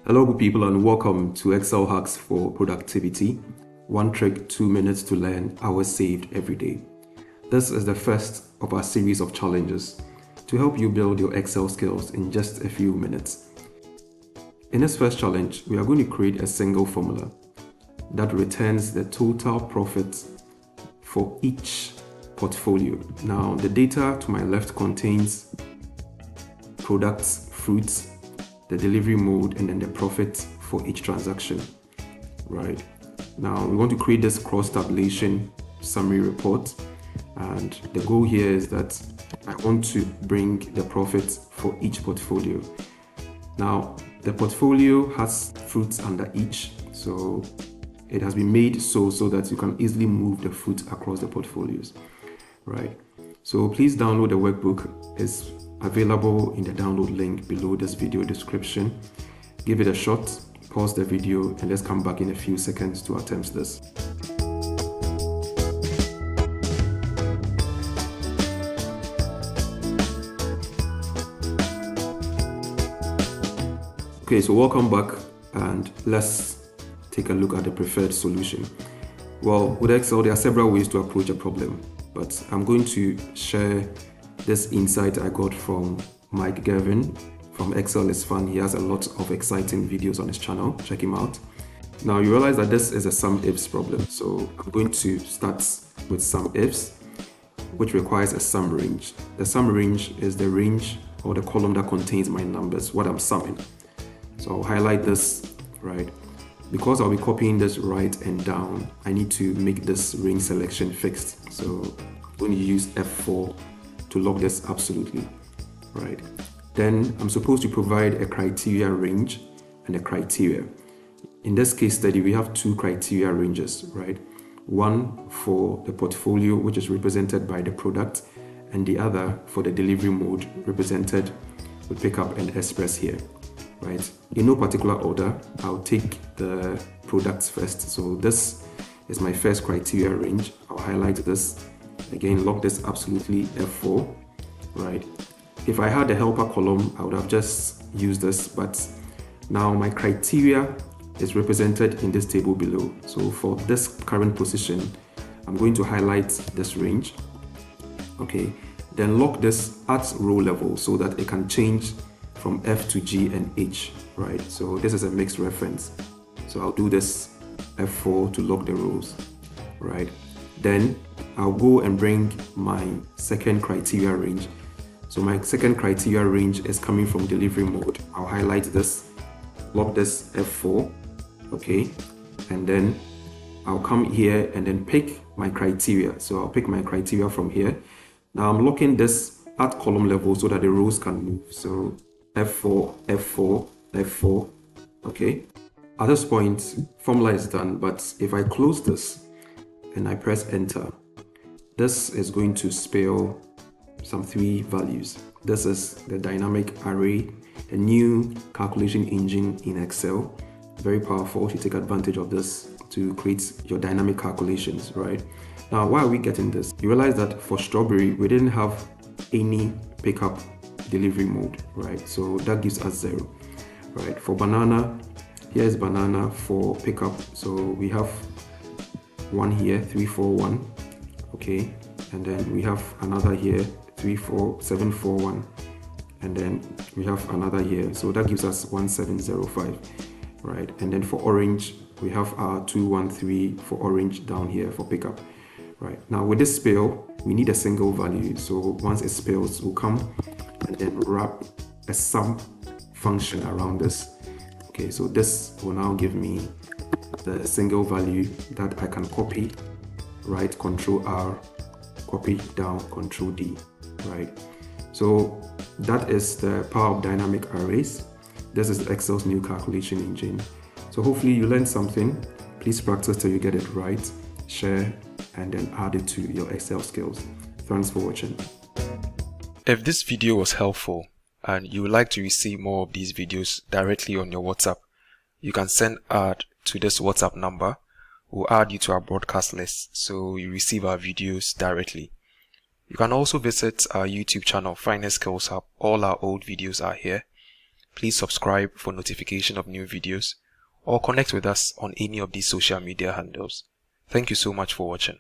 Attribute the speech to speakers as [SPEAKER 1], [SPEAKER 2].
[SPEAKER 1] Hello good people and welcome to Excel Hacks for Productivity. One trick, 2 minutes to learn, hours saved every day. This is the first of our series of challenges to help you build your Excel skills in just a few minutes. In this first challenge, we are going to create a single formula that returns the total profit for each portfolio. Now, the data to my left contains products, fruits, the delivery mode, and then the profit for each transaction, right? Now, we want to create this cross-tabulation summary report, and the goal here is that I want to bring the profit for each portfolio. Now, the portfolio has fruits under each, so it has been made so that you can easily move the fruit across the portfolios, right? So please download the workbook. It's available in the download link below this video description. Give it a shot, pause the video, and let's come back in a few seconds to attempt this. Okay, so welcome back and let's take a look at the preferred solution. Well, with Excel, there are several ways to approach a problem, but I'm going to share this insight I got from Mike Gervin from Excel is Fun. He has a lot of exciting videos on his channel. Check him out. Now you realize that this is a sum ifs problem. So I'm going to start with sum ifs, which requires a sum range. The sum range is the range or the column that contains my numbers, what I'm summing. So I'll highlight this, right? Because I'll be copying this right and down, I need to make this range selection fixed. So I'm going to use F4 to lock this absolutely, right? Then I'm supposed to provide a criteria range and a criteria. In this case study, we have two criteria ranges, right? One for the portfolio, which is represented by the product, and the other for the delivery mode, represented with pickup and express here, right? In no particular order, I'll take the products first. So this is my first criteria range. I'll highlight this. Again, lock this absolutely F4, right? If I had a helper column, I would have just used this, but now my criteria is represented in this table below. So for this current position, I'm going to highlight this range, okay? Then lock this at row level so that it can change from F to G and H, right? So this is a mixed reference. So I'll do this F4 to lock the rows, right? Then I'll go and bring my second criteria range. So my second criteria range is coming from delivery mode. I'll highlight this, lock this F4, okay? And then I'll come here and then pick my criteria. So I'll pick my criteria from here. Now I'm locking this at column level so that the rows can move. So F4, F4, F4, okay? At this point, formula is done, but if I close this and I press enter, this is going to spell some three values. This is the dynamic array, a new calculation engine in Excel. Very powerful. You take advantage of this to create your dynamic calculations, right? Now, why are we getting this? You realize that for strawberry, we didn't have any pickup delivery mode, right? So that gives us 0, right? For banana, here's banana for pickup. So we have 1 here, 3, 4, 1, okay? And then we have another here, 3, 4, 7, 4, 1. And then we have another here. So that gives us 1705, right? And then for orange, we have our 213 for orange down here for pickup, right? Now with this spell, we need a single value. So once it spells, we'll come and then wrap a sum function around this. Okay, so this will now give me the single value that I can copy, right? Control R, copy down, Control D, right? So that is the power of dynamic arrays. This is Excel's new calculation engine. So hopefully you learned something. Please practice till you get it right, share, and then add it to your Excel skills. Thanks for watching.
[SPEAKER 2] If this video was helpful and you would like to receive more of these videos directly on your WhatsApp, you can send ad to this WhatsApp number. We'll add you to our broadcast list so you receive our videos directly. You can also visit our YouTube channel, Finance Skills Hub. All our old videos are here. please subscribe for notification of new videos or connect with us on any of these social media handles. Thank you so much for watching.